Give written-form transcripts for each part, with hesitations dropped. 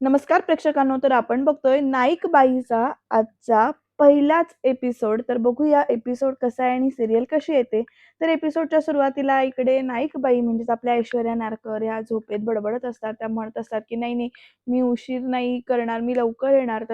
नमस्कार प्रेक्षकांनो, तर आपण बघतोय नाईक बाईचा आजचा पहिलाच एपिसोड. तर बघूया एपिसोड कसा आहे आणि सिरियल कशी येते. तर एपिसोडच्या सुरुवातीला इकडे नाईक बाई म्हणजेच आपल्या ऐश्वर्या नारकर ह्या झोपेत बडबडत असतात. त्या म्हणत असतात की नाही नाही, मी उशीर नाही करणार, मी लवकर येणार.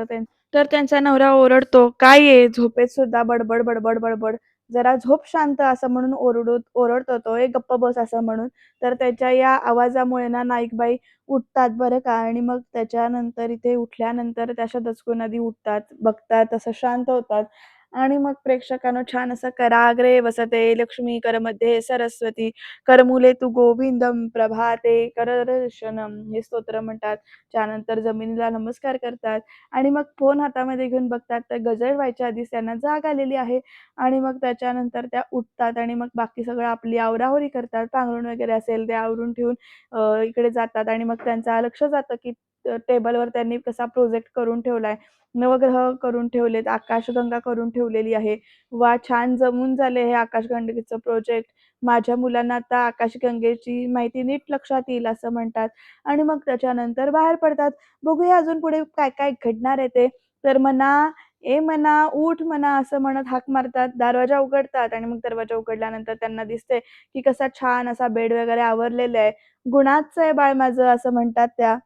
तर त्यांचा नवरा ओरडतो, काय आहे झोपेत सुद्धा बडबड बडबड बडबड, जरा झोप शांत, असं म्हणून ओरडतो तो, एक गप्प बस असं म्हणून. तर त्याच्या या आवाजामुळे ना नाईकबाई उठतात बरं का. आणि मग त्याच्यानंतर इथे उठल्यानंतर त्या अशा दचकून आधी उठतात, बघतात, असं शांत होतात. आणि मग प्रेक्षकांनो छान असं कराग्रे वसते लक्ष्मी करमध्ये सरस्वती करमुले तू गोविंदम प्रभाते करदर्शनम हे स्तोत्र म्हणतात. त्यानंतर जमिनीला नमस्कार करतात आणि मग फोन हातामध्ये घेऊन बघतात तर गजर व्हायच्या आधीच त्यांना जाग आलेली आहे. आणि मग त्याच्यानंतर त्या उठतात आणि मग बाकी सगळं आपली आवराआवरी करतात. पांघरूण वगैरे असेल ते आवरून ठेवून इकडे जातात आणि मग त्यांचं लक्ष जातं की टेबलवर त्यांनी कसा प्रोजेक्ट करून ठेवलाय. नवग्रह करून ठेवलेत, आकाशगंगा करून ठेवलेली आहे. वाह! छान जमून झाले हे आकाशगंगेचं प्रोजेक्ट. माझ्या मुलांना आता आकाशगंगेची माहिती नीट लक्षात येईल असं म्हणतात आणि मग त्याच्यानंतर बाहेर पडतात. बघूया अजून पुढे काय-काय घडणार आहे ते. तर म्हणा, "ए म्हणा, उठ म्हणा" असं म्हणत हाक मारतात. दरवाजा उघडतात आणि मग दरवाजा उघडल्यानंतर त्यांना दिसते की कसा छान असा बेड वगैरे आवरलेला आहे. "गुणाचं आहे बाळ माझं" असं म्हणतात त्या.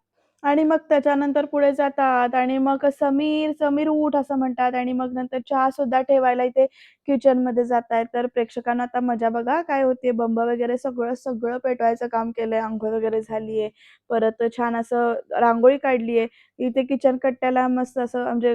आणि मग त्याच्यानंतर पुढे जातात आणि मग "समीर, समीर उठ" असं म्हणतात आणि मग नंतर चहासुद्धा ठेवायला इथे किचनमध्ये जातायत. तर प्रेक्षकांना आता मजा बघा काय होते. बंब वगैरे सगळं, सगळं पेटवायचं काम केलंय. अंघोळ वगैरे झाली आहे. परत छान असं रांगोळी काढली आहे. इथे किचन कट्ट्याला मस्त असं म्हणजे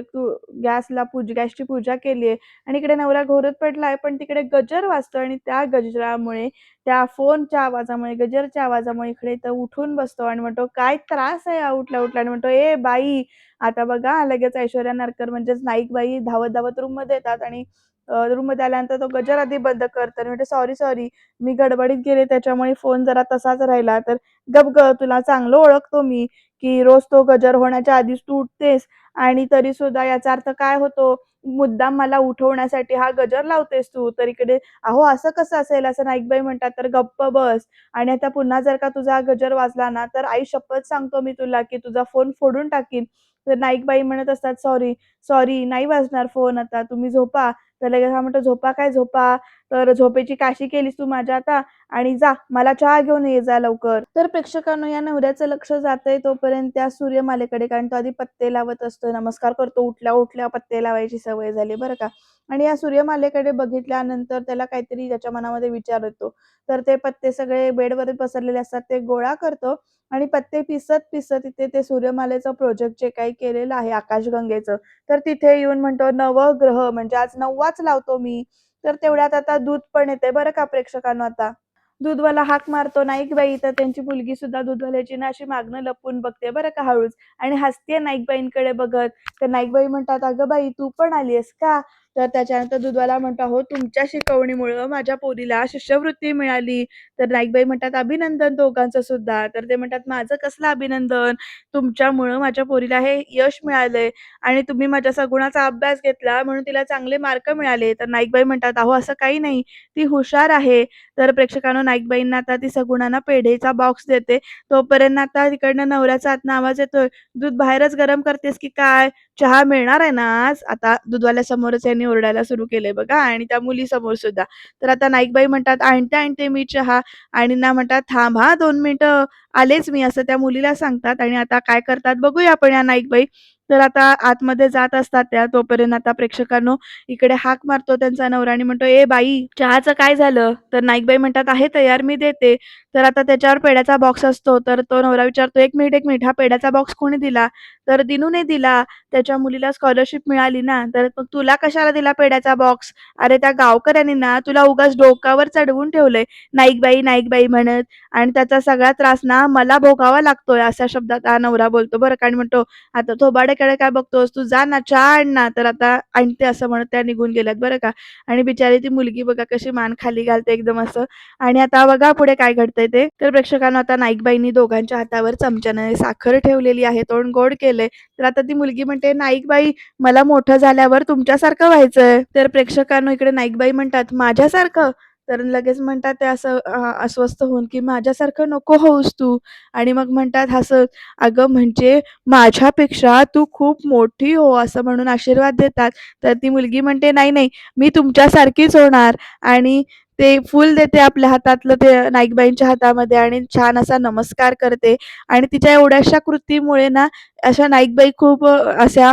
गॅसची पूजा केली आहे आणि इकडे नवरा घोरत पडलाय, पण तिकडे गजर वाजतोय आणि त्या गजरामुळे त्या फोनच्या आवाजामुळे, गजरच्या आवाजामुळे इकडे तो उठून बसतो आणि म्हणतो, "काय त्रास आहे हा उठल्या-उठल्या?" आणि म्हणतो, "ए बाई!" आता बघा लगेच ऐश्वर्या नारकर म्हणजेच नाईक बाई धावत-धावत रूममध्ये येतात आणि रूममध्ये आल्यानंतर तो गजर आधी बंद करतो आणि म्हणतो, "सॉरी, सॉरी, मी गडबडीत गेले त्याच्यामुळे फोन जरा तसाच राहिला." तर "गप गं, तुला चांगलं ओळखतो मी, की रोज तो गजर होण्याच्या आधीच तू उठतेस आणि तरीसुद्धा याचा अर्थ काय होतो? मुद्दाम मला उठवण्यासाठी हा गजर लावतेस तू." तर इकडे "अहो, असं कसं असेल?" असं नाईकबाई म्हणतात. तर "गप्प बस आणि आता पुन्हा जर का तुझा गजर वाजला ना, तर आई शपथ सांगतो मी तुला, की तुझा फोन फोडून टाकीन." तर नाईकबाई म्हणत असतात, "सॉरी, सॉरी, नाही वाजणार फोन आता, तुम्ही झोपा." तर लगेच हा म्हणतो, "झोपा काय झोपा? तर झोपेची काशी केलीस तू माझ्या आता आणि जा, मला चहा घेऊन ये जा लवकर." तर प्रेक्षकांनो या नवऱ्याचं लक्ष जातंय तोपर्यंत त्या सूर्यमालेकडे, कारण तो आधी पत्ते लावत असतो, नमस्कार करतो, उठल्या-उठल्या पत्ते लावायची सवय झाली बरं का. आणि या सूर्यमालेकडे बघितल्यानंतर त्याला काहीतरी त्याच्या मनामध्ये विचार येतो. तर ते पत्ते सगळे बेडवर पसरलेले असतात ते गोळा करतो आणि पत्ते पिसत-पिसत तिथे ते सूर्यमालेचं प्रोजेक्ट जे काही केलेलं आहे आकाशगंगेचं, तर तिथे येऊन म्हणतो, "नवग्रह म्हणजे आज 9वाच लावतो मी." तर तेवढ्यात आता दूध पण येते बरं का प्रेक्षकांनो आता. दूधवाला हाक मारतो, "नाईकबाई." तर त्यांची मुलगीसुद्धा दूधवाल्याची ना अशी मागणं लपवून बघते बरं का हळूच आणि हसते नाईकबाईंकडे बघत. तर नाईकबाई म्हणतात, "अगं बाई, तू पण आली का?" तर त्याच्यानंतर दूधवाला म्हणतो, "हो, तुमच्या शिकवणीमुळं माझ्या पोरीला शिष्यवृत्ती मिळाली." तर नाईकबाई म्हणतात, "अभिनंदन दोघांचं सुद्धा." तर ते म्हणतात, "माझं कसलं अभिनंदन? तुमच्यामुळं माझ्या पोरीला हे यश मिळालंय आणि तुम्ही माझ्या सगुणाचा अभ्यास घेतला म्हणून तिला चांगले मार्क मिळाले." तर नाईकबाई म्हणतात, "अहो, असं काही नाही. ती हुशार आहे." तर प्रेक्षकांनो नाईकबाईंना आता ती सगुणाना पेढेचा बॉक्स देते. तोपर्यंत आता तिकडनं नवऱ्याचा आतनं आवाज येतोय, "दूध बाहेरच गरम करतेस की काय? चहा मिळणार आहे ना आज?" आता दूधवाल्यासमोरच यांनी ओरडायला सुरू केलंय बघा आणि त्या मुलीसमोर सुद्धा. तर आता नाईकबाई म्हणतात, "आणते, आणते मी चहा." आणि ना म्हणतात, "थांब हां 2 मिनिटं, आलेच मी." असं त्या मुलीला सांगतात आणि आता काय करतात बघूया आपण या नाईकबाई. तर आता आतमध्ये जात असतात त्या. तोपर्यंत आता प्रेक्षकांनो इकडे हाक मारतो त्यांचा नवरा आणि म्हणतो, "ए बाई, चहाचं काय झालं?" तर नाईकबाई म्हणतात, "आहे तयार, मी देते." तर आता त्याच्यावर पेढ्याचा बॉक्स असतो. तर तो नवरा विचारतो, "1 मिनिट, 1 मिनिट, हा पेढ्याचा बॉक्स कोणी दिला?" तर दिनूने दिला. त्याच्या मुलीला स्कॉलरशिप मिळाली ना. तर "मग तुला कशाला दिला पेढ्याचा बॉक्स?" "अरे त्या गावकऱ्यांनी ना तुला उगाच डोक्यावर चढवून ठेवलंय, नाईकबाई, नाईकबाई म्हणत आणि त्याचा सगळा त्रास ना मला भोगावा लागतोय." अशा शब्दात हा नवरा बोलतो बरं का आणि म्हणतो, "आता थोबाडाकडे काय बघतोस? तू जा ना, चहा आण ना." तर आता आणते असं म्हणत त्या निघून गेल्यात बरं का. आणि बिचारी ती मुलगी बघा कशी मान खाली घालते एकदम असं. आणि आता बघा पुढे काय घडतंय ते. तर प्रेक्षकांनो आता नाईकबाईंनी दोघांच्या हातावर चमच्याने साखर ठेवलेली आहे. तोंड गोड केलंय. तर आता ती मुलगी म्हणते, "नाईकबाई, मला मोठं झाल्यावर तुमच्यासारखं व्हायचंय." तर प्रेक्षकांनो इकडे नाईकबाई म्हणतात, "माझ्यासारखं?" तर लगेच म्हणतात ते असं अस्वस्थ होऊन, की "माझ्यासारखं नको होऊस तू." आणि मग म्हणतात हसत, "अगं म्हणजे माझ्यापेक्षा तू खूप मोठी हो," असं म्हणून आशीर्वाद देतात. तर ती मुलगी म्हणते, "नाही, नाही, मी तुमच्यासारखीच होणार." आणि ते फूल देते आपल्या हातातलं ते नाईकबाईंच्या हातामध्ये आणि छान असा नमस्कार करते आणि तिच्या एवढ्याशा कृतीमुळे ना, अशा नाईकबाई खूप अशा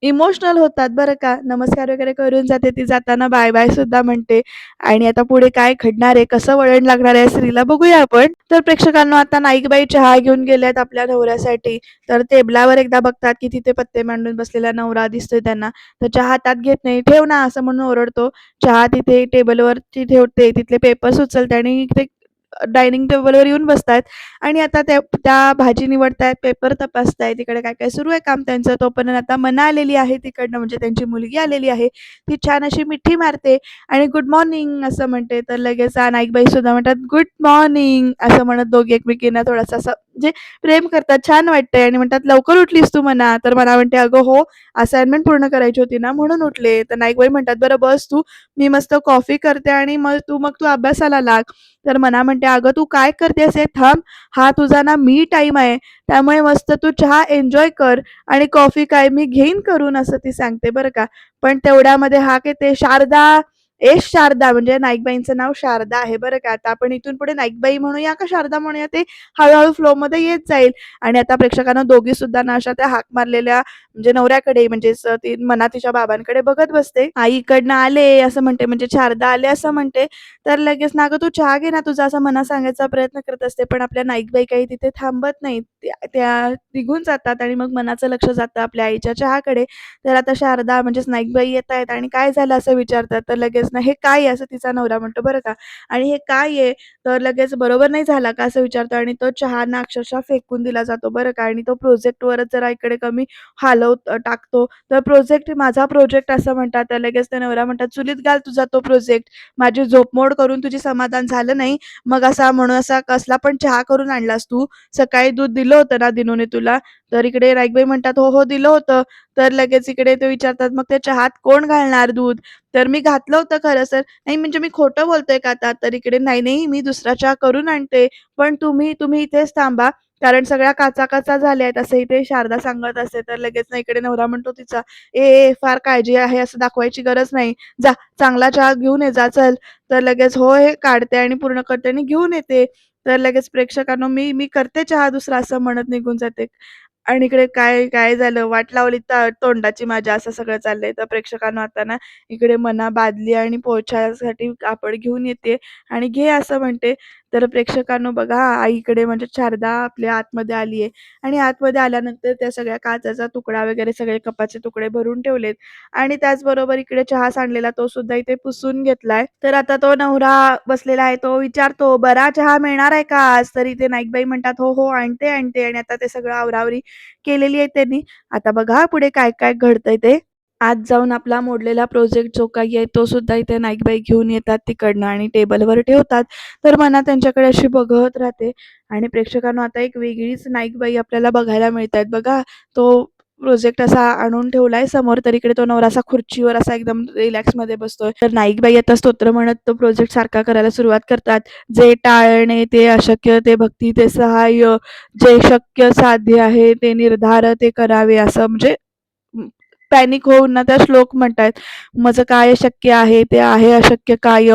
इमोशनल होतात बरं का. नमस्कार वगैरे करून जाते ती, जाताना बाय-बाय सुद्धा म्हणते आणि आता पुढे काय घडणार आहे, कसं वळण लागणार आहे या सीरियलला बघूया आपण. तर प्रेक्षकांनो आता नाईकबाई चहा घेऊन गेल्यात आपल्या नवऱ्यासाठी. तर टेबलावर एकदा बघतात, की तिथे पत्ते मांडून बसलेला नवरा दिसतोय त्यांना. तर चहा हातात घेत नाही. "ठेव ना" असं म्हणून ओरडतो. चहा तिथे टेबलवरती ठेवते, तिथले पेपर्स उचलते आणि ते डायनिंग टेबलवर येऊन बसतायत आणि आता त्या त्या भाजी निवडतायत, पेपर तपासतायत, इकडे काय-काय सुरू आहे काम त्यांचं. तोपर्यंत आता मना आलेली आहे तिकडनं म्हणजे त्यांची मुलगी आलेली आहे. ती छान अशी मिठी मारते आणि गुड मॉर्निंग असं म्हणते. तर लगेच नाईकबाई सुद्धा म्हणतात गुड मॉर्निंग असं म्हणत दोघे एकमेकींना थोडंसं असं म्हणजे प्रेम करतात. छान वाटतंय आणि म्हणतात, "लवकर उठलीस तू म्हणा." तर मना म्हणते, "अगं हो, असाइनमेंट पूर्ण करायची होती ना म्हणून उठले." तर नाईकबाई म्हणतात, "बरं बस तू, मी मस्त कॉफी करते आणि मग तू अभ्यासाला लाग." तर मना म्हणते, "अगं तू काय करतेस हे थांब. हा तुझा ना मी टाईम आहे. त्यामुळे मस्त तू चहा एन्जॉय कर आणि कॉफी काय मी घेईन करून." असं ती सांगते बरं का. पण तेवढ्यामध्ये हाक येते, "शारदा, ए शारदा." म्हणजे नाईकबाईंचं नाव शारदा आहे बरं का. आता आपण इथून पुढे नाईकबाई म्हणूया का शारदा म्हणूया ते हळू फ्लोमध्ये येत जाईल. आणि आता प्रेक्षकांना दोघीसुद्धा ना अशा त्या हाक मारलेल्या म्हणजे नवऱ्याकडे म्हणजेच ती मना तिच्या बाबांकडे बघत बसते. "आई इकडनं आले." असं म्हणते म्हणजे शारदा आले असं म्हणते. तर लगेच "ना गं तू चहा घे ना तुझा" असं मना सांगायचा प्रयत्न करत असते. पण आपल्या नाईकबाई काही तिथे थांबत नाहीत. त्या त्या निघून जातात आणि मग मनाचं लक्ष जातं आपल्या आईच्या चहाकडे. तर आता शारदा म्हणजेच नाईकबाई येतायत आणि "काय झालं?" असं विचारतात. तर लगेच ना "हे काय आहे?" असं तिचा नवरा म्हणतो बरं का. आणि "हे काय आहे?" तर लगेच "बरोबर नाही झाला का?" असं विचारतो आणि तो चहा ना अक्षरशः फेकून दिला जातो बरं का. आणि तो प्रोजेक्टवरच जरा इकडे कमी टाकतो. तर माझा प्रोजेक्ट असं म्हणतात. तर लगेच ते नवरा म्हणतात, "चुलीत घाल तुझा तो प्रोजेक्ट. माझी झोपमोड करून तुझी समाधान झालं नाही. मग असा म्हणून असा कसला पण चहा करून आणलास तू. सकाळी दूध दिलं होतं ना दिनूने तुला?" तर इकडे राईकबाई म्हणतात, "हो, हो, दिलं होतं." तर लगेच इकडे ते विचारतात, "मग त्या चहात कोण घालणार दूध?" तर "मी घातलं होतं खरं सर." "नाही म्हणजे मी खोटं बोलतोय का आता?" तर इकडे "नाही, नाही, मी दुसरा चहा करून आणते. पण तुम्ही तुम्ही इथेच थांबा, कारण सगळ्या काचा-काचा झाल्या आहेत." असं इथे शारदा सांगत असते. तर लगेच ना इकडे नवरा म्हणतो तिचा, "ए, ए, फार काळजी आहे असं दाखवायची गरज नाही. जा चांगला चहा घेऊन ये जा चल." तर लगेच हो, हे काढते आणि पूर्ण करते आणि घेऊन येते. तर लगेच प्रेक्षकांनो मी मी करते चहा दुसरा असं म्हणत निघून जाते. आणि इकडे काय काय झालं वाट लावली तोंडाची माझ्या असं सगळं चाललंय. तर प्रेक्षकांनो आता ना इकडे मना बादली आणि पोछासाठी कापड घेऊन येते आणि घे असं म्हणते. तर प्रेक्षकांनो बघा आईकडे म्हणजे शारदा आपल्या आतमध्ये आली आहे आणि आतमध्ये आल्यानंतर त्या सगळ्या काचेचा तुकडा वगैरे सगळे कपाचे तुकडे भरून ठेवलेत आणि त्याचबरोबर इकडे चहा सांडलेला तो सुद्धा इथे पुसून घेतलाय. तर आता तो नवरा बसलेला आहे तो विचारतो, "बरा चहा मिळणार आहे का आज?" तर इथे नाईकबाई म्हणतात, "हो, हो, आणते, आणते." आणि आता ते सगळं आवराआवरी केलेली आहे त्यांनी. आता बघा पुढे काय-काय घडतंय ते. आत जाऊन आपला मोडलेला प्रोजेक्ट जो काही आहे, तो सुद्धा इथे नाईकबाई घेऊन येतात तिकडनं आणि टेबलवर ठेवतात. तर मना त्यांच्याकडे अशी बघत राहते आणि प्रेक्षकांनो आता एक वेगळीच नाईकबाई आपल्याला बघायला मिळतायत. बघा तो प्रोजेक्ट असा आणून ठेवलाय समोर, तर इकडे तो नवरा असा खुर्चीवर असा एकदम रिलॅक्समध्ये बसतोय. तर नाईकबाई आता स्तोत्र म्हणत तो प्रोजेक्ट सारखा करायला सुरुवात करतात. "जे टाळणे ते अशक्य, ते भक्ती ते सहाय्य, जे शक्य साध्य आहे ते निर्धार ते करावे." असं म्हणजे पॅनिक होऊन ना त्या श्लोक म्हणतायत. "माझं काय शक्य आहे ते आहे अशक्य काय,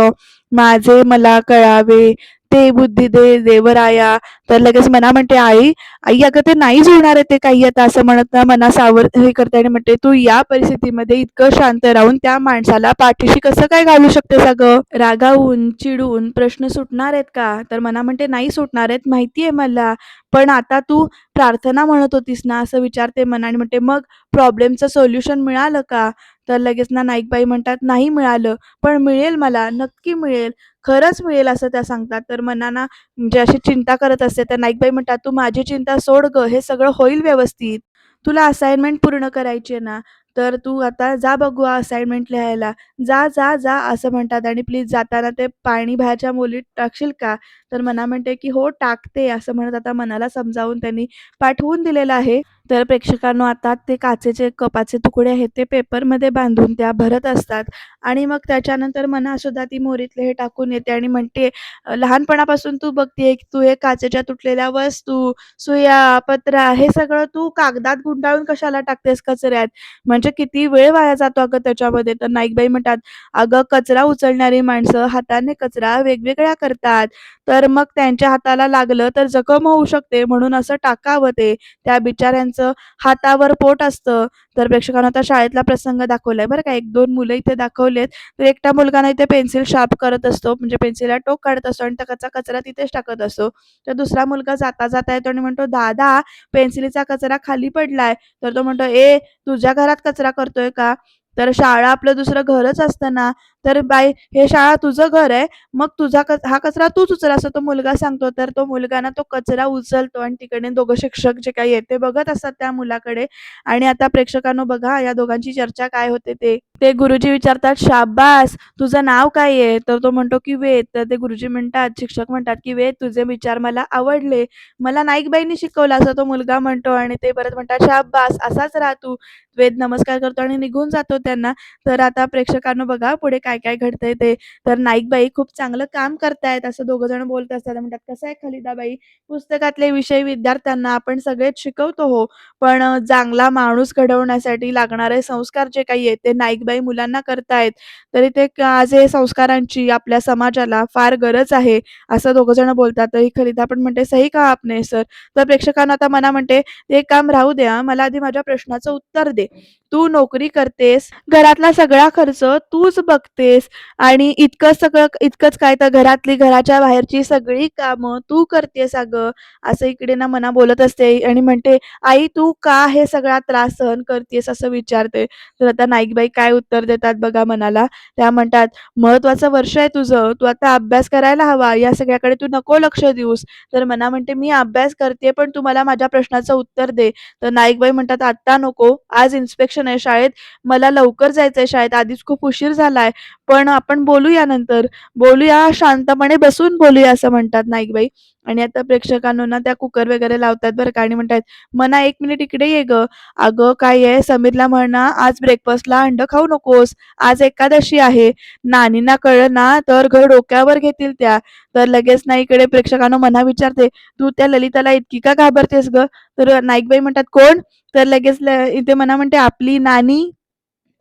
माझे मला कळावे ते बुद्धी दे देवराया." तर लगेच मना म्हणते, "आई, आई अगं ते नाहीच होणार आहे ते काही आता." असं म्हणत ना मना हे करते आणि म्हणते, "तू या परिस्थितीमध्ये इतकं शांत राहून त्या माणसाला पाठीशी कसं काय घालू शकतेस अगं? रागावून, चिडून प्रश्न सुटणार आहेत का?" तर मना म्हणते, "नाही सुटणार आहेत माहिती आहे मला. पण आता तू प्रार्थना म्हणत होतीस ना?" असं विचारते मना आणि म्हणते, "मग प्रॉब्लेमचं सोल्युशन मिळालं का?" तर लगेच ना नाईकबाई म्हणतात, "नाही मिळालं, पण मिळेल मला, नक्की मिळेल, खरंच मिळेल." असं त्या सांगतात. तर मना ना म्हणजे अशी चिंता करत असते. तर नाईकबाई म्हणतात, "तू माझी चिंता सोड गं, हे सगळं होईल व्यवस्थित. तुला असाइनमेंट पूर्ण करायची आहे ना, तर तू आता जा बघू असाइनमेंट लिहायला. जा, जा, जा." असं म्हणतात आणि "प्लीज जाताना ते पाणी बाहेरच्या मोलीत टाकशील का?" तर मना म्हणते, की "हो टाकते." असं म्हणत आता मनाला समजावून त्यांनी पाठवून दिलेलं आहे. तर प्रेक्षकांनो आता ते काचेचे कपाचे तुकडे आहेत ते पेपरमध्ये बांधून त्या भरत असतात आणि मग त्याच्यानंतर मनासुद्धा ती मोरीतले हे टाकून येते आणि म्हणते, लहानपणापासून तू बघतीये की तू हे काचेच्या तुटलेल्या वस्तू, सुया, पत्रा हे सगळं तू कागदात गुंडाळून कशाला टाकतेस कचऱ्यात? म्हणजे किती वेळ वाया जातो अगं त्याच्यामध्ये." तर नाईकबाई म्हणतात, "अगं कचरा उचलणारी माणसं हाताने कचरा वेगवेगळा करतात. तर मग त्यांच्या हाताला लागलं तर जखम होऊ शकते म्हणून असं टाकावं ते. त्या बिचाऱ्यांचं हातावर पोट असतं." तर प्रेक्षकांनो आता शाळेतला प्रसंग दाखवलाय बरं का. 1-2 मुलं इथे दाखवलेत. तर एकटा मुलगा ना इथे पेन्सिल शार्प करत असतो, म्हणजे पेन्सिलला टोक काढत असतो आणि त्याचा कचरा तिथेच टाकत असतो. तर दुसरा मुलगा जाता-जाता येतो आणि म्हणतो, "दादा, पेन्सिलीचा कचरा खाली पडलाय." तर तो म्हणतो, "ए, तुझ्या घरात कचरा करतोय का? तर शाळा आपलं दुसरं घरच असतं ना. तर बाई, हे शाळा तुझं घर आहे, मग तुझा हा कचरा तूच उचल." असं तो मुलगा सांगतो. तर तो मुलगा ना तो कचरा उचलतो आणि तिकडे दोघं शिक्षक जे काही आहेत ते बघत असतात त्या मुलाकडे आणि आता प्रेक्षकांनो बघा या दोघांची चर्चा काय होते ते. ते गुरुजी विचारतात, "शाब्बास! तुझं नाव काय आहे?" तर तो म्हणतो की वेद. तर ते गुरुजी म्हणतात, शिक्षक म्हणतात की "वेद, तुझे विचार मला आवडले. मला नाईकबाईंनी शिकवलं." असं तो मुलगा म्हणतो आणि ते परत म्हणतात, "शाब्बास! असाच राहा तू." वेद नमस्कार करतो आणि निघून जातो त्यांना. तर आता प्रेक्षकांनो बघा पुढे काय-काय घडतंय ते. तर नाईकबाई खूप चांगलं काम करतायत असं दोघं जण बोलत असतात. म्हणतात, "कसं आहे खलिदाबाई, पुस्तकातले विषय विद्यार्थ्यांना आपण सगळेच शिकवतो हो, पण चांगला माणूस घडवण्यासाठी लागणारे संस्कार जे काही आहेत ते नाईकबाई मुलांना करतायत. तरी ते आज हे संस्कारांची आपल्या समाजाला फार गरज आहे." असं दोघं जण बोलतात. तरी खलिदा पण म्हणते, "सही कहा आपने सर." तर प्रेक्षकांना आता मना म्हणते, "ते काम राहू द्या, मला आधी माझ्या प्रश्नाचं उत्तर दे. तू नोकरी करतेस, घरातला सगळा खर्च तूच बघतेस आणि इतकंच काय तर घराच्या बाहेरची सगळी कामं तू करतेस अगं." असं इकडे ना मना बोलत असते आणि म्हणते, "आई तू का हे सगळा त्रास सहन करतेस?" असं विचारते. तर आता नाईकबाई काय उत्तर देतात बघा मनाला. त्या म्हणतात, "महत्त्वाचं वर्ष आहे तुझं. तू आता अभ्यास करायला हवा. या सगळ्याकडे तू नको लक्ष देऊस." तर मना म्हणते, "मी अभ्यास करते, पण तू मला माझ्या प्रश्नाचं उत्तर दे." तर नाईकबाई म्हणतात, "आत्ता नको. आज इन्स्पेक्शन आहे शाळेत. मला लवकर जायचंय शाळेत. आधीच खूप उशीर झालाय. पण आपण बोलूया नंतर. बोलूया शांतपणे बसून बोलूया." असं म्हणतात नाईकबाई. आणि आता प्रेक्षकांनो ना त्या कुकर वगैरे लावतात बरं का आणि म्हणतात, "मना 1 मिनिट इकडे ये गं." "अगं काय आहे? समीरला म्हण ना आज ब्रेकफास्टला अंड खाऊ नकोस. आज एकादशी आहे. नानींना कळलं ना तर घर डोक्यावर घेतील त्या." तर लगेच ना इकडे प्रेक्षकांनो मना विचारते, "तू त्या ललिताला इतकी का घाबरतेस गं?" तर नाईकबाई म्हणतात, "कोण?" तर लगेच इथे मना म्हणते, "आपली नानी."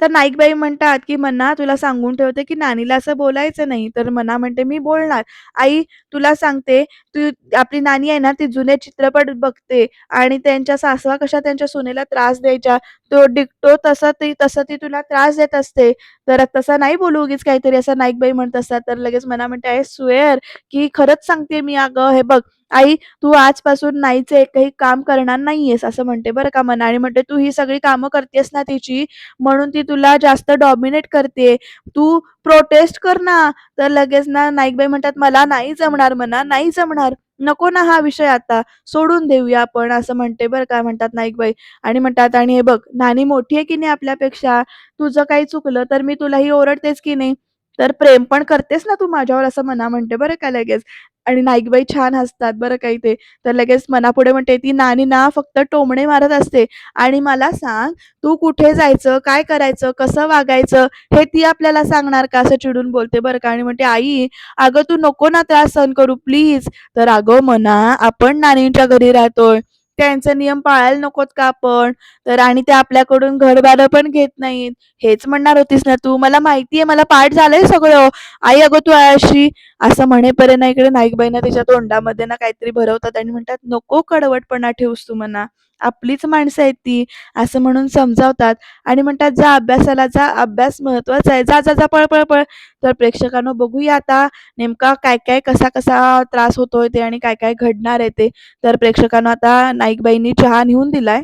तर नाईकबाई म्हणतात, की "मन्ना तुला सांगून ठेवते, की नानीला असं बोलायचं नाही." तर मन्ना म्हणते, "मी बोलणार." "आई तुला सांगते, तू आपली नानी आहे ना, ती जुने चित्रपट बघते आणि त्यांच्या सासवा कशा त्यांच्या सुनेला त्रास द्यायच्या, तो डिक्टो तसं ती तुला त्रास देत असते. तर तसं नाही बोलू उगीच काहीतरी." असं नाईकबाई म्हणत असतात. तर लगेच मन्ना म्हणते, "आय स्वेअर की खरंच सांगते मी अगं, हे बघ आई तू आजपासून नाईचं एकही काम करणार नाहीयेस." असं म्हणते बरं का मन्ना आणि म्हणते, "तू ही सगळी कामं करतेस ना तिची, म्हणून ती तुला जास्त डॉमिनेट करते. तू प्रोटेस्ट कर ना." तर लगेच ना नाईकबाई म्हणतात, "मला नाही जमणार म्हणा, नाही जमणार. नको ना हा विषय आता. सोडून देऊया आपण." असं म्हणते बरं का म्हणतात नाईकबाई आणि म्हणतात, "आणि हे बघ नानी मोठी आहे की नाही आपल्यापेक्षा. तुझं काही चुकलं तर मी तुलाही ओरडतेच की नाही. तर प्रेम पण करतेस ना तू माझ्यावर." असं मना म्हणते बरं का लगेच आणि नाईकबाई छान हसतात बरं का इथे. तर लगेच मना पुढे म्हणते, "ती नानी ना फक्त टोमणे मारत असते आणि मला सांग तू कुठे जायचं, काय करायचं, कसं वागायचं, हे ती आपल्याला सांगणार का?" असं चिडून बोलते बरं का आणि म्हणते, "आई, अगं तू नको ना त्रास सहन करू प्लीज." तर "अगं मना, आपण नानींच्या घरी राहतोय. त्यांचे नियम पाळायला नकोत का आपण? तर आणि ते आपल्याकडून घरभाडं पण घेत नाहीत. हेच म्हणणार होतीस ना तू? मला माहिती मला पाठ झालंय सगळं. आई अगं तू अशी." असं म्हणेपर्यंत इकडे नाईकबाईंना तिच्या तोंडामध्ये ना काहीतरी भरवतात आणि म्हणतात, "नको कडवटपणा ठेवूस तू म्हणा. आपलीच माणसं आहेत ती." असं म्हणून समजावतात आणि म्हणतात, "जा अभ्यासाला जा, अभ्यास महत्त्वाचा आहे. जा, जा, जा, पळ, पळ, पळ." तर प्रेक्षकांनो बघूया आता नेमका काय-काय, कसा-कसा त्रास होतोय ते आणि काय-काय घडणार आहे ते. तर प्रेक्षकांनो आता नाईकबाईंनी चहा नेऊन दिलाय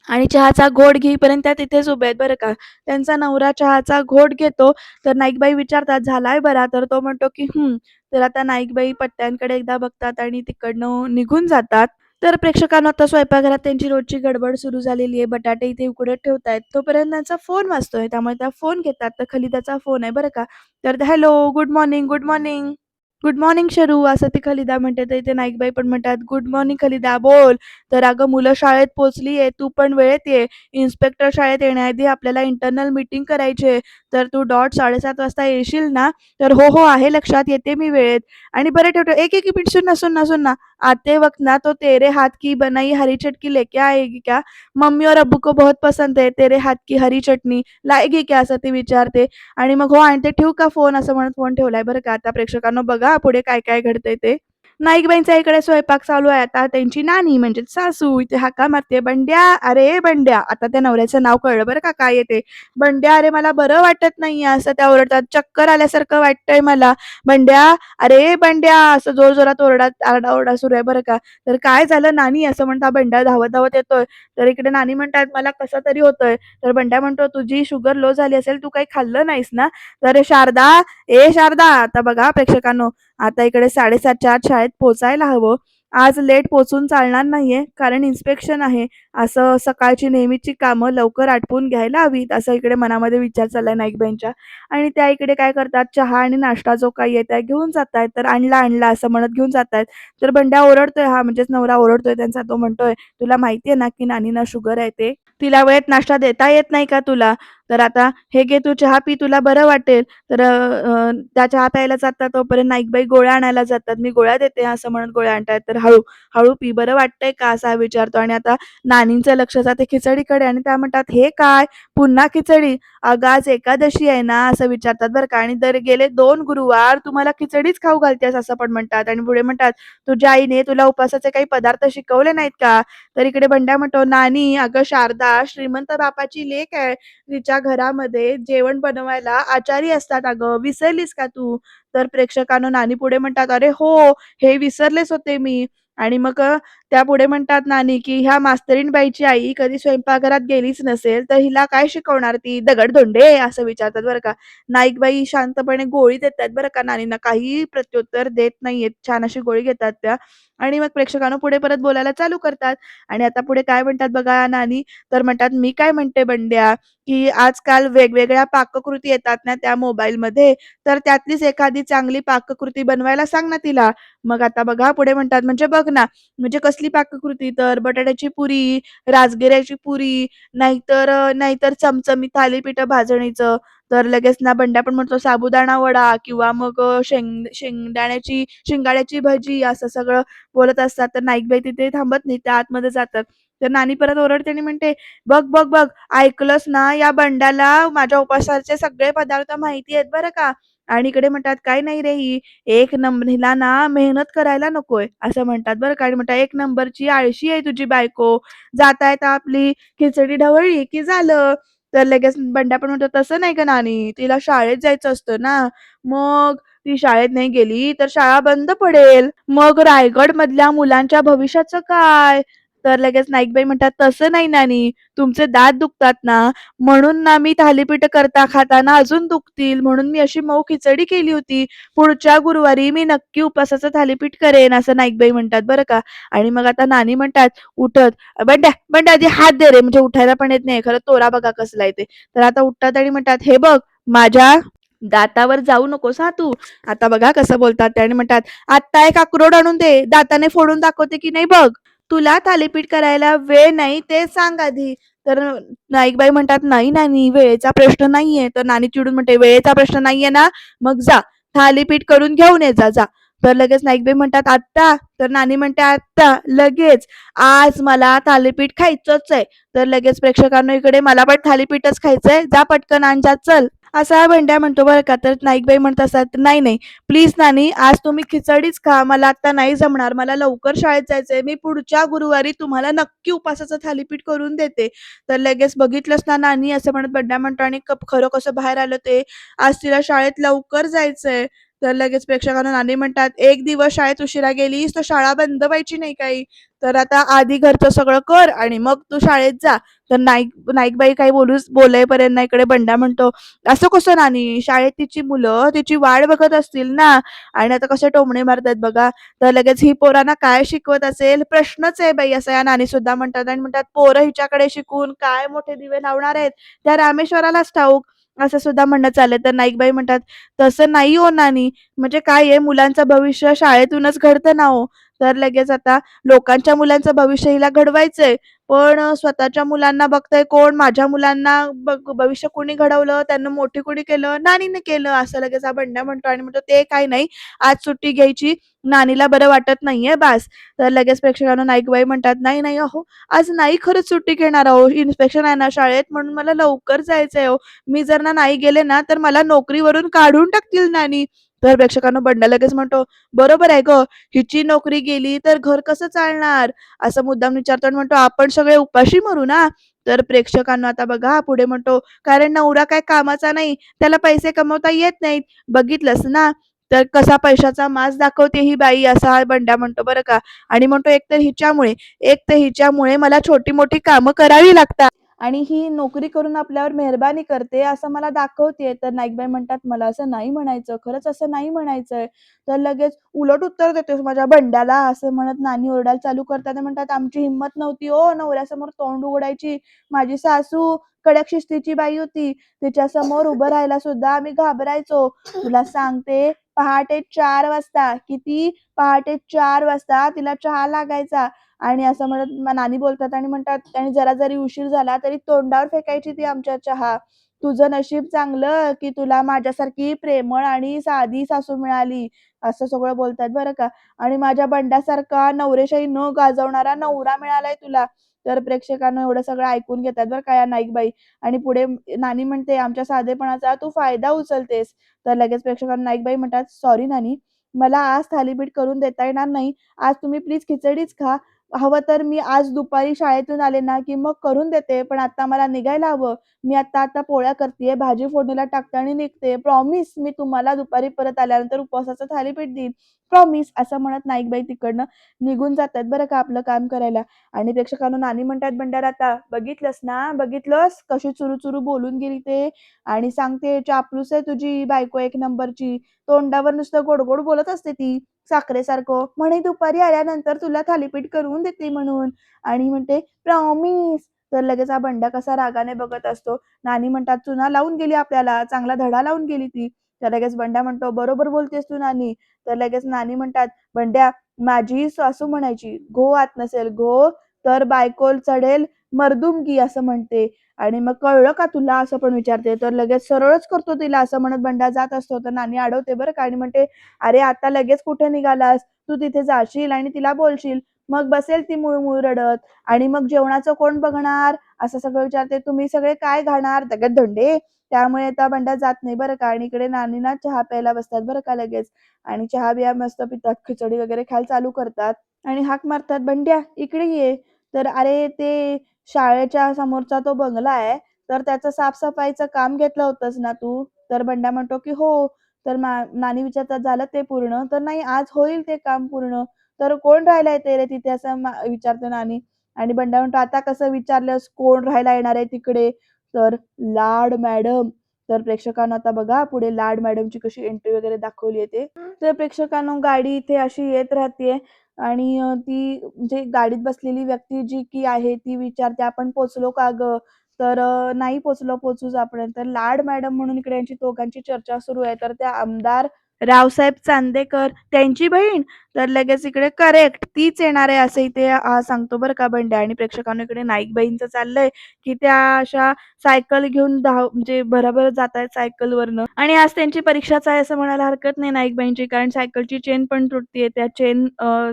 आणि चहाचा घोट घेईपर्यंत त्या तिथेच उभ्या आहेत बरं का. त्यांचा नवरा चहाचा घोट घेतो, तर नाईकबाई विचारतात, "झालाय बरा?" तर तो म्हणतो की "हं." तर आता नाईकबाई पट्ट्यांकडे एकदा बघतात आणि तिकडनं निघून जातात. तर प्रेक्षकांनो आता स्वयंपाकघरात त्यांची रोजची गडबड सुरू झालेली आहे. बटाटे इथे उकडत ठेवतायत. तोपर्यंत त्यांचा फोन वाजतोय. त्यामुळे त्या फोन घेतात. तर खलिदाचा फोन आहे बरं का. तर "hello, good morning, good morning." Good morning शरू असं ती खलिदा म्हणते, तर इथे नाईकबाई पण म्हणतात, गुड मॉर्निंग खलिदा बोल. तर अगं मुलं शाळेत पोहोचली आहे, तू पण वेळेत ये. इन्स्पेक्टर शाळेत येण्याआधी आपल्याला इंटरनल मीटिंग करायची आहे. तर तू डॉट 7:30 वाजता येशील ना? तर हो हो आहे लक्षात, येते मी वेळेत. आणि बरं ठेव ठेव, एक एक मिनिट सुन ना आते वक्त ना तो तेरे हाथ की बनाई हरी चटकी लेके आएगी क्या? मम्मी और अब्बू को बहुत पसंद है तेरे हाथ की हरी चटणी, लाएगी क्या? असं ती विचारते. आणि मग हो आणते ठेवू का फोन असं म्हणत फोन ठेवलाय बरं का. आता प्रेक्षकांनो बघा पुढे काय काय घडतंय ते. नाईकबाईंच्या इकडे स्वयंपाक चालू आहे. आता त्यांची नानी म्हणजे सासू इथे हाका मारते, बंड्या, अरे बंड्या. आता त्या नवऱ्याचं नाव कळलं बरं का काय येते. बंड्या, अरे मला बरं वाटत नाहीये असं त्या ओरडतात. चक्कर आल्यासारखं वाटतंय मला. बंड्या, अरे बंड्या असं जोरजोरात आरडाओरडा सुरू आहे बरं का. तर काय झालं नानी असं म्हणता बंड्या धावत धावत येतोय. तर इकडे नानी म्हणतात मला कसं तरी होतंय. तर बंड्या म्हणतो तुझी शुगर लो झाली असेल, तू काही खाल्लं नाहीस ना? तर शारदा, ए शारदा, आता बघा प्रेक्षकांनो, आता इकडे 7:30च्या आत शाळेत पोहोचायला हवं. आज लेट पोहोचून चालणार नाहीये, कारण इन्स्पेक्शन आहे. असं सकाळची नेहमीची कामं लवकर आटपून घ्यायला हवीत, असं इकडे मनामध्ये विचार चाललाय नाईकबाईंच्या. आणि त्या इकडे काय करतात, चहा आणि नाश्ता जो काही आहे त्या घेऊन जातायत. तर आणला असं म्हणत घेऊन जातायत. तर बंड्या ओरडतोय, हा म्हणजेच नवरा ओरडतोय त्यांचा. तो म्हणतोय, तुला माहितीये ना की नानींना शुगर आहे ते? तिला वेळेत नाश्ता देता येत नाही का तुला? तर आता हे घे तू चहा पी, तुला बरं वाटेल. तर त्या चहा प्यायला जातात तोपर्यंत नाईकबाई गोळ्या आणायला जातात. मी गोळ्या देते असं म्हणत गोळ्या आणतायत. तर हळू, हळू पी, बरं वाटतंय का? असा विचारतो. आणि आता नानींचं लक्ष जाते खिचडीकडे आणि त्या म्हणतात, हे काय? पुन्हा खिचडी? अगं आज एकादशी आहे ना, असं विचारतात बरं का. आणि दर गेले 2 गुरुवार तू खिचडीच खाऊ घालतेस असं पण म्हणतात. आणि पुढे म्हणतात, तुझ्या आईने तुला उपवासाचे काही पदार्थ शिकवले नाहीत का? तर इकडे बंड्या म्हणतो, नानी अगं शारदा श्रीमंत बापाची लेक आहे. तिच्या घरामध्ये जेवण बनवायला आचारी असतात अगं, विसरलीस का तू? तर प्रेक्षकांनो नानी पुढे म्हणतात, अरे हो, हे विसरलेच होते मी. आणि मग त्या पुढे म्हणतात नानी, की ह्या मास्तरीण बाईची आई कधी स्वयंपाकघरात गेलीच नसेल, तर हिला काय शिकवणार ती? दगडधोंडे? असं विचारतात बरं का. नाईकबाई शांतपणे गोळी देतात बरं का नानींना, काहीही प्रत्युत्तर देत नाहीयेत. छान अशी गोळी घेतात त्या. आणि मग प्रेक्षकांनो पुढे परत बोलायला चालू करतात. आणि आता पुढे काय म्हणतात बघा नानी, तर म्हणतात, "मी काय म्हणते बंड्या, की आजकाल वेगवेगळ्या पाककृती येतात ना त्या मोबाईलमध्ये, तर त्यातलीच एखादी चांगली पाककृती बनवायला सांग ना तिला." मग आता बघा पुढे म्हणतात, "म्हणजे बघ ना, म्हणजे कसली पाककृती? तर बटाट्याची पुरी, राजगिऱ्याची पुरी, नाहीतर चमचमीत थालीपीठ भाजणीचं." तर लगेच ना बंड्या पण म्हणतो, "साबुदाणा वडा किंवा मग शेंगाड्याची भजी." असं सगळं बोलत असतात. तर नाईकबाई तिथे थांबत नाही, त्या आतमध्ये जातात. तर नानी परत ओरडते आणि म्हणते, "बघ, बघ, बघ, ऐकलंस ना, या बंड्याला माझ्या उपवासाचे सगळे पदार्थ माहिती आहेत बरं का." आणि इकडे म्हणतात, "काही नाही रे, ही एक नंबर, हिला ना मेहनत करायला नकोय." असं म्हणतात बरं का. आणि म्हणतात, "एक नंबरची आळशी आहे तुझी बायको. जाता-येता आपली खिचडी ढवळली की झालं." तर लगेच बंड्या पण म्हणतो, "तसं नाही गं नानी, तिला शाळेत जायचं असतं ना. मग ती शाळेत नाही गेली तर शाळा बंद पडेल. मग रायगडमधल्या मुलांच्या भविष्याचं काय?" तर लगेच नाईकबाई म्हणतात, "तसं नाही नानी, तुमचे दात दुखतात ना, म्हणून ना मी थालीपीठ खाताना अजून दुखतील, म्हणून मी अशी मऊ खिचडी केली होती. पुढच्या गुरुवारी मी नक्की उपवासाचं थालीपीठ करेन." असं नाईकबाई म्हणतात बरं का. आणि मग आता नानी म्हणतात उठत, "बंड्या, बंड्या आधी हात दे रे." म्हणजे उठायला पण येत नाही. खरं तोरा बघा कसला आहे ते. तर आता उठतात आणि म्हणतात, "हे बघ, माझ्या दातावर जाऊ नकोस हां तू." आता बघा कसं बोलतात ते आणि म्हणतात, "आत्ता एक अक्रोड आणून दे, दाताने फोडून दाखवते की नाही बघ." "तुला थालीपीठ करायला वेळ नाही ते सांग आधी." तर नाईकबाई म्हणतात, "नाही नानी, वेळेचा प्रश्न नाहीये." तर नानी चिडून म्हणते, "वेळेचा प्रश्न नाहीये ना? मग जा, थालीपीठ करून घेऊन ये जा, जा." तर लगेच नाईकबाई म्हणतात, "आत्ता?" तर नानी म्हणते, "आत्ता, लगेच. आज मला थालीपीठ खायचंच आहे." तर लगेच प्रेक्षकांनो इकडे, "मला पण थालीपीठच खायचंय. जा पटकन आण जा, चल." असा बंड्या म्हणतो बरं का. तर नाईकबाई म्हणत असतात, "नाही, नाही, प्लीज नानी, आज तुम्ही खिचडीच खा. मला आत्ता नाही जमणार. मला लवकर शाळेत जायचंय. मी पुढच्या गुरुवारी तुम्हाला नक्की उपवासाचं थालीपीठ करून देते." तर लगेच, "बघितलंस ना नानी," असं म्हणत बंड्या म्हणतो आणि खरं कसं बाहेर आलं ते, आज तिला शाळेत लवकर जायचंय. तर लगेच प्रेक्षकांना नानी म्हणतात, "एक दिवस शाळेत उशिरा गेलीस तर शाळा बंद व्हायची नाही काही. तर आता आधी घरचं सगळं कर आणि मग तू शाळेत जा." तर नाईकबाई काही बोलेपर्यंत ना इकडे बंड्या म्हणतो, "असं कसं नानी? शाळेत तिची मुलं तिची वाट बघत असतील ना." आणि आता कसे टोमणे मारतात बघा. तर लगेच, "ही पोरांना काय शिकवत असेल? प्रश्नच आहे बाई," असं या नानी सुद्धा म्हणतात. आणि म्हणतात, "पोरं हिच्याकडे शिकून काय मोठे दिवे लावणार आहेत, त्या रामेश्वरालाच ठाऊक." असं सुद्धा म्हणणं चाललंय. तर नाईकबाई म्हणतात, "तसं नाही हो नानी, म्हणजे काय आहे मुलांचं भविष्य शाळेतूनच घडतं ना हो. तर लगेच आता लोकांच्या मुलांचं भविष्य हिला घडवायचंय, पण स्वतःच्या मुलांना बघतंय कोण? माझ्या मुलांना भविष्य कोणी घडवलं? त्यांना मोठी कोणी केलं? नानीने केलं." असं लगेच हा बंड्या म्हणतो आणि म्हणतो, "ते काही नाही, आज सुट्टी घ्यायची. नानीला बरं वाटत नाहीये बास." तर लगेच प्रेक्षकांनो नाईकबाई म्हणतात, "नाही, नाही अहो, आज नाही खरंच सुट्टी घेणार अहो. इन्स्पेक्शन आहे ना शाळेत म्हणून मला लवकर जायचंय हो. मी जर ना नाही गेले ना, तर मला नोकरीवरून काढून टाकतील नानी." तर प्रेक्षकांनो बंडा लगेच म्हणतो, "बरोबर आहे गं, हिची नोकरी गेली तर घर कसं चालणार?" असं मुद्दाम विचारतो आणि म्हणतो, "आपण सगळे उपाशी मरू ना?" तर प्रेक्षकांनो आता बघा हा पुढे म्हणतो, "कारण नवरा काय कामाचा नाही, त्याला पैसे कमवता येत नाहीत. बघितलंस ना, तर कसा पैशाचा माज दाखवते ही बाई." असा हा बंड्या म्हणतो बरं का. आणि म्हणतो, "एक तर हिच्यामुळे मला छोटी-मोठी कामं करावी लागतात आणि ही नोकरी करून आपल्यावर मेहरबानी करते असं मला दाखवतेय." तर नाईकबाई म्हणतात, "मला असं नाही म्हणायचं, खरंच असं नाही म्हणायचंय." तर लगेच उलट उत्तर देतेस माझ्या बंड्याला असं म्हणत नानी ओरडायला चालू करतात आणि म्हणतात, "आमची हिंमत नव्हती हो नवऱ्यासमोर तोंड उघडायची. माझी सासू कडक शिस्तीची बाई होती. तिच्यासमोर उभं राहायला सुद्धा आम्ही घाबरायचो. तुला सांगते पहाटे 4 वाजता, किती पहाटे 4 वाजता तिला चहा लागायचा आणि असं म्हणत नानी बोलतात आणि म्हणतात आणि जरा जरी उशीर झाला तरी तोंडावर फेकायची ती आमच्या चहा. तुझं नशीब चांगलं की तुला माझ्यासारखी प्रेमळ आणि साधी सासू मिळाली." असं सगळं बोलतात बरं का. "आणि माझ्या बंड्यासारखा नवरेशाही न गाजवणारा नवरा मिळालाय तुला." तर प्रेक्षकांनो एवढं सगळं ऐकून घेतात बरं का या नाईकबाई आणि पुढे नानी म्हणते, "आमच्या साधेपणाचा तू फायदा उचलतेस." तर लगेच प्रेक्षकांना नाईकबाई म्हणतात, "सॉरी नानी, मला आज थालीपीठ करून देता येणार नाही. आज तुम्ही प्लीज खिचडीच खा. हवं तर मी आज दुपारी शाळेतून आले ना, की मग करून देते. पण आता मला निघायला हवं. मी आता पोळ्या करतेय, भाजी फोडणीला टाकते आणि निघते. प्रॉमिस मी तुम्हाला दुपारी परत आल्यानंतर उपवासाचं थालीपीठ देईन. प्रॉमिस." असं म्हणत नाईकबाई तिकडनं निघून जातात बरं का आपलं काम करायला. आणि प्रेक्षकांनो नानी म्हणतात बंड्याला आता, "बघितलंस ना, बघितलंस कशी चुरू-चुरू बोलून गेली ते आणि सांगते चापलूस आहे तुझी बायको एक नंबरची. तोंडावर नुसतं गोड-गोड बोलत असते ती. साखरेसारखं. म्हणे दुपारी आल्यानंतर तुला थालीपीठ करून देते म्हणून आणि म्हणते प्रॉमिस." तर लगेच हा बंड्या कसा रागाने बघत असतो. नानी म्हणतात, "चुना लावून गेली आपल्याला, चांगला धडा लावून गेली ती." तर लगेच बंड्या म्हणतो, "बरोबर बोलतेस तू नानी." तर लगेच नानी म्हणतात, "बंड्या, माझी सासू म्हणायची, 'घो आत नसेल घो तर बायकोल चढेल मर्दुमकी' असं म्हणते. आणि मग कळलं का तुला?" असं पण विचारते. तर लगेच सरळच करतो तिला असं म्हणत बंड्या जात असतो. तर नानी अडवते बरं का आणि म्हणते, "अरे आता लगेच कुठे निघालास? तू तिथे जाशील आणि तिला बोलशील. मग बसेल ती मूळ रडत आणि मग जेवणाचं कोण बघणार?" असं सगळं विचारते. "तुम्ही सगळे काय घालणार?" दगड धोंडे. त्यामुळे आता बंड्या जात नाही बरं का आणि इकडे नानी ना चहा प्यायला बसतात बरं का लगेच आणि चहा-बिहा मस्त पितात, खिचडी वगैरे खायला चालू करतात आणि हाक मारतात, "बंड्या इकडे ये." तर "अरे ते शाळेच्या समोरचा तो बंगला आहे, तर त्याचं साफ काम घेतलं होतंस ना तू?" तर बंड्या म्हणतो, की "हो." तर नानी विचारतात, "झालं ते पूर्ण?" तर "नाही, आज होईल ते काम पूर्ण." तर "कोण राहायला येतंय रे तिथे?" असं विचारते नानी आणि बंड्या म्हणतो, "आता कसं विचारलंस कोण राहायला येणार आहे तिकडे?" तर "लाड मॅडम." तर प्रेक्षकांनो आता बघा पुढे लाड मॅडमची कशी एंट्री वगैरे दाखवली आहे ते. तर प्रेक्षकांनो गाडी इथे अशी येत राहतेय आणि ती म्हणजे गाडीत बसलेली व्यक्ती जी की आहे ती विचारते, "आपण पोहोचलो का गं?" तर "नाही पोहोचलो, पोहोचूच आपण." तर लाड मॅडम म्हणून इकडे यांची दोघांची चर्चा सुरू आहे. तर त्या आमदार रावसाहेब चांदेकर त्यांची बहीण, तर लगेच इकडे करेक्ट तीच येणार आहे असं इथे सांगतो बरं का बंड्या आणि प्रेक्षकांनो इकडे नाईकबाईंचं चाललंय, की त्या अशा सायकल घेऊन म्हणजे भराभर जातायत सायकलवरनं आणि आज त्यांची परीक्षाच आहे असं म्हणायला हरकत नाही नाईकबाईंची कारण सायकलची चेन पण तुटतीये. त्या चेन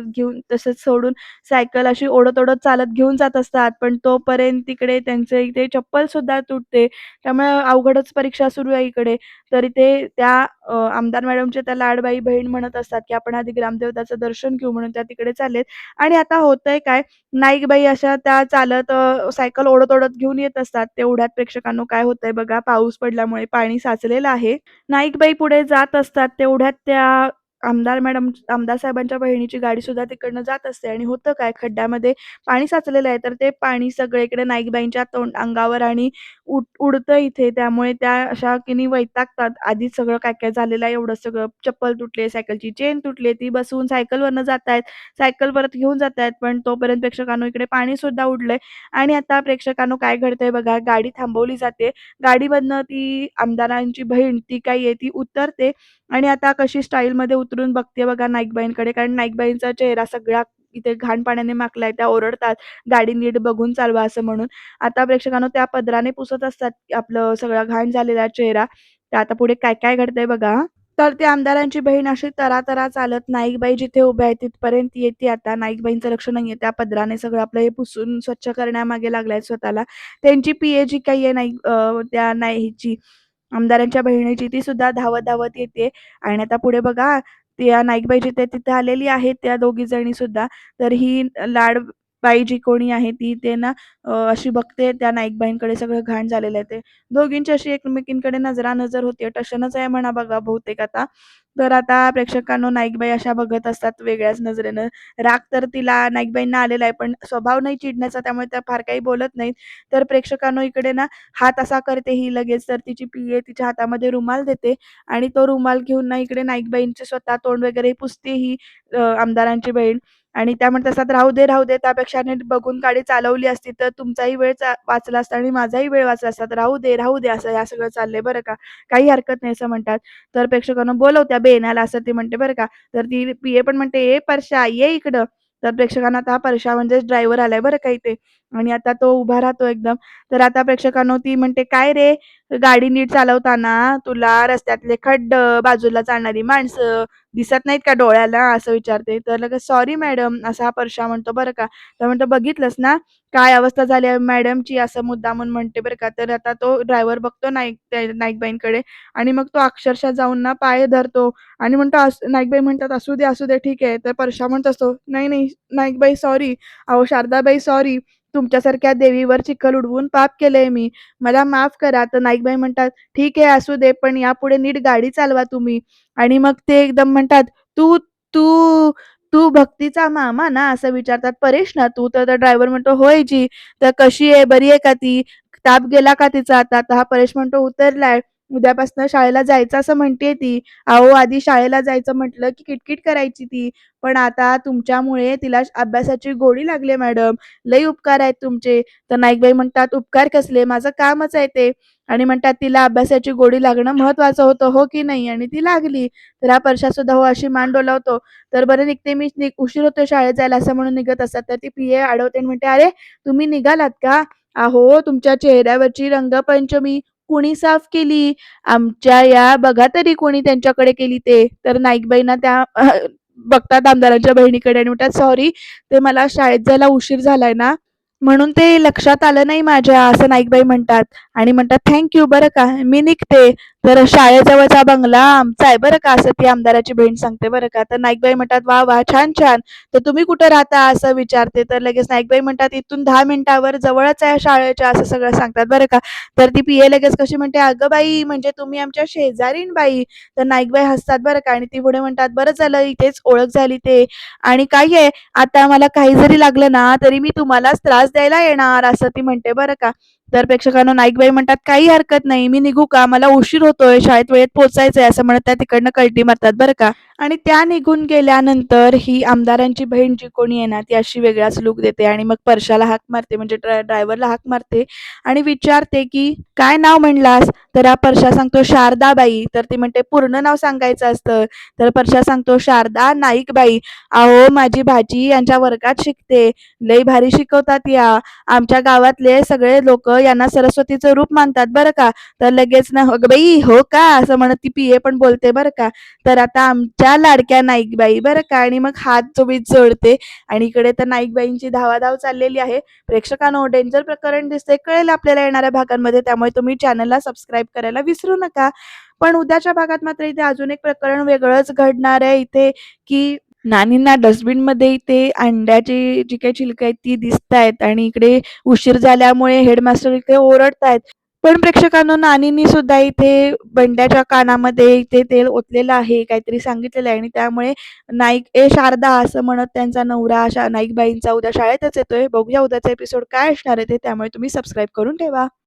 घेऊन तसंच सोडून सायकल अशी ओढत-ओढत चालत घेऊन जात असतात. पण तोपर्यंत तिकडे त्यांचे इथे चप्पल सुद्धा तुटते. त्यामुळे अवघडच परीक्षा सुरू आहे इकडे. तर इथे त्या आमदार मॅडमच्या त्या लाडबाई बहीण म्हणत असतात, की "आपण आधी ग्रामदेवताचं दर्शन घेऊ." म्हणून त्या तिकडे चाललेत आणि आता होतंय काय, नाईकबाई अशा त्या चालत सायकल ओढत-ओढत घेऊन येत असतात. तेवढ्यात प्रेक्षकांनो काय होतंय बघा, पाऊस पडल्यामुळे पाणी साचलेलं आहे. नाईकबाई पुढे जात असतात. तेवढ्यात त्या आमदार साहेबांच्या बहिणीची गाडीसुद्धा तिकडनं जात असते आणि होतं काय, खड्ड्यामध्ये पाणी साचलेलं आहे. तर ते पाणी सगळं इकडे नाईकबाईंच्या अंगावर आणि उडतं इथे. त्यामुळे त्या अशा की नाही वैतागतात. आधीच सगळं काय-काय झालेलं आहे, एवढं सगळं चप्पल तुटली, सायकलची चेन तुटली, ती बसवून सायकलवरनं जातायत. सायकल परत घेऊन जातायत. पण तोपर्यंत प्रेक्षकांनो इकडे पाणीसुद्धा उडलंय आणि आता प्रेक्षकांनो काय घडतंय बघा, गाडी थांबवली जाते. गाडीमधनं ती आमदारांची बहीण ती काय आहे ती उतरते आणि आता कशी स्टाईलमध्ये उतरून बघते बघा नाईकबाईंकडे. कारण नाईकबाईंचा चेहरा सगळा इथे घाण पाण्याने माखलाय. त्या ओरडतात, "गाडी नीट बघून चालवा" असं म्हणून. आता प्रेक्षकांनो त्या पदराने पुसत असतात आपलं सगळा घाण झालेला चेहरा. तर आता पुढे काय-काय घडतंय बघा हां. तर त्या आमदारांची बहीण अशी तरा-तरा चालत नाईकबाई जिथे उभ्या आहेत तिथपर्यंत येते आता. नाईकबाईंचं लक्ष नाहीये. त्या पदराने सगळं आपलं हे पुसून स्वच्छ करण्यामागे लागल्या स्वतःला. त्यांची पीए जी काही आहे त्या हिची आमदारांच्या बहिणीची ती सुद्धा धावत-धावत येते आणि आता पुढे बघा त्या नाईकबाई जिथे तिथे आलेली आहेत त्या दोघी जणी सुद्धा. तर ही लाडबाई जी कोणी आहे ती ते ना अशी बघते त्या नाईकबाईंकडे सगळं घाण झालेलं आहे ते. दोघींची अशी एकमेकींकडे नजरानजर होतीये. टशनच आहे म्हणा बघा बहुतेक आता. तर आता प्रेक्षकांनो नाईकबाई अशा बघत असतात वेगळ्याच नजरेनं. राग तर तिला नाईकबाईंना आलेला आहे, पण स्वभाव नाही चिडण्याचा त्यामुळे त्या फार काही बोलत नाहीत. तर प्रेक्षकांनो इकडे ना हात असा करते ही लगेच तर तिची पीए तिच्या हातामध्ये रुमाल देते आणि तो रुमाल घेऊन ना इकडे नाईकबाईंचे स्वतः तोंड वगैरे पुसते ही आमदारांची बहीण आणि त्या म्हणत असतात, "राहू दे, राहू दे. त्यापेक्षा नीट बघून गाडी चालवली असती तर तुमचाही वेळ वाचला असता आणि माझाही वेळ वाचला असता. तर राहू दे, राहू दे." असं हे सगळं चाललंय बरं का. काही हरकत नाही असं म्हणतात. तर प्रेक्षकांनो "बोलव त्या बेण्याला" असं ती म्हणते बरं का. तर ती पीए पण म्हणते, "ए परश्या ये इकडं." तर प्रेक्षकांना आता हा परशा म्हणजेच ड्रायव्हर आलाय बरं का इथे आणि आता तो उभा राहतो एकदम. तर आता प्रेक्षकांनो ती म्हणते, "काय रे, गाडी नीट चालवताना तुला रस्त्यातले खड्डं, बाजूला चालणारी माणसं दिसत नाहीत का डोळ्याला?" असं विचारते. तर लगेच "सॉरी मॅडम" असा हा परशा म्हणतो बरं का. तर म्हणतो, "बघितलंस ना, काय अवस्था झाली आहे मॅडमची" असं मुद्दामून म्हणते बरं का. तर आता तो ड्रायव्हर बघतो त्या नाईकबाईंकडे आणि मग तो अक्षरशः जाऊन ना पाय धरतो आणि म्हणतो नाईकबाई म्हणतात, "असू दे, असू दे, ठीक आहे." तर परशा म्हणत असतो, "नाही, नाही, नाईकबाई सॉरी. अहो शारदाबाई सॉरी. तुमच्यासारख्या देवीवर चिखल उडवून पाप केलंय मी. मला माफ करा." तर नाईकबाई म्हणतात, "ठीक आहे, असू दे, पण यापुढे नीट गाडी चालवा तुम्ही." आणि मग ते एकदम म्हणतात, "तू तू तू भक्तीचा मामा ना?" असं विचारतात. "परेश ना तू?" तर ड्रायव्हर म्हणतो, "होय जी." "तर कशी आहे? बरी आहे का ती? ताप गेला का तिचा आता?" तर हा परेश म्हणतो, "उतरलाय. उद्यापासून शाळेला जायचं असं म्हणतेय ती." "अहो, आधी शाळेला जायचं म्हटलं की किटकिट करायची ती. पण आता तुमच्यामुळे तिला अभ्यासाची गोडी लागली मॅडम. लई उपकार आहेत तुमचे." तर नाईकबाई म्हणतात, "उपकार कसले? माझं कामच आहे ते." आणि म्हणतात, "तिला अभ्यासाची गोडी लागणं महत्त्वाचं होतं, हो की नाही?" आणि ती लागली. तर हा परशा सुद्धा हो अशी मान डोलावतो. तर बरं निघते मी, उशीर होतोय शाळेत जायला असं म्हणून निघत असतात. तर ती पीए अडवते आणि म्हणते, "अरे, तुम्ही निघालात का? अहो, तुमच्या चेहऱ्यावरची रंगपंचमी कुणी साफ केली? आमच्या या बघा तरी कोणी त्यांच्याकडे केली ते." तर नाईकबाईंना त्या बघतात आमदारांच्या बहिणीकडे आणि म्हणतात, "सॉरी, ते मला शाळेत जायला उशीर झालाय ना, म्हणून ते लक्षात आलं नाही माझ्या." असं नाईकबाई म्हणतात आणि म्हणतात, "थँक यू बरं का, मी निघते." तर शाळेजवळचा बंगला आमचा आहे बरं का, असं ती आमदाराची बहीण सांगते बरं का. तर नाईकबाई म्हणतात, "वाह! वाह! छान, छान. तर तुम्ही कुठे राहता?" असं विचारते. तर लगेच नाईकबाई म्हणतात, "इथून 10 मिनिटावर जवळच आहे शाळेच्या." असं सगळं सांगतात बरं का. तर ती पीए लगेच कशी म्हणते, "अगं बाई, म्हणजे तुम्ही आमच्या शेजारीण बाई." तर नाईकबाई हसतात बरं का आणि ती पुढे म्हणतात, "बरं झालं इथेच ओळख झाली ते. आणि काय आहे, आता मला काही जरी लागलं ना, तरी मी तुम्हालाच त्रास द्यायला येणार." असं ती म्हणते बरं का. तर प्रेक्षकांनो नाईकबाई म्हणतात, "काही हरकत नाही. मी निघू का? मला उशीर होतोय. शाळेत वेळेत पोहोचायचंय." असं म्हणत त्या तिकडनं कल्टी मारतात बरं का. आणि त्या निघून गेल्यानंतर ही आमदारांची बहीण जी कोणी आहे ना, ती अशी वेगळाच लूक देते आणि मग परशाला हाक मारते म्हणजे ड्रायव्हरला हाक मारते आणि विचारते, की "काय नाव म्हणलास?" तर हा परशा सांगतो, "शारदाबाई." तर ती म्हणते, "पूर्ण नाव सांगायचं असतं." तर परशा सांगतो, "शारदा नाईकबाई. अहो, माझी भाची यांच्या वर्गात शिकते. लई भारी शिकवतात या. आमच्या गावातले सगळे लोकं यांना सरस्वतीचं रूप मानतात बरं का." तर लगेच ना, "अगं बाई, हो का?" असं म्हणत ती पीए पण बोलते बरं का. तर आता आमच्या लाडक्या नाईकबाई बरं का आणि मग हात चोबीत जोडते आणि इकडे तर नाईकबाईंची धावाधाव चाललेली आहे. प्रेक्षकांनो, डेंजर प्रकरण दिसतंय, कळेल आपल्याला येणाऱ्या भागांमध्ये. त्यामुळे तुम्ही चॅनलला सबस्क्राईब करायला विसरू नका. पण उद्याच्या भागात मात्र इथे अजून एक प्रकरण वेगळंच घडणार आहे इथे, की नानींना डस्टबिनमध्ये इथे अंड्याची जी काही छिलकं आहेत ती दिसतायत आणि इकडे उशीर झाल्यामुळे हेडमास्टर इथे ओरडतायत. पण प्रेक्षकांनो, नानींनी सुद्धा इथे बंड्याच्या कानामध्ये इथे तेल ओतलेलं आहे, काहीतरी सांगितलेलं आहे आणि त्यामुळे "ए शारदा" असं म्हणत त्यांचा नवरा अशा नाईकबाईंचा उद्या शाळेतच येतोय. बघूया उद्याचा एपिसोड काय असणार आहे ते. त्यामुळे तुम्ही सबस्क्राईब करून ठेवा.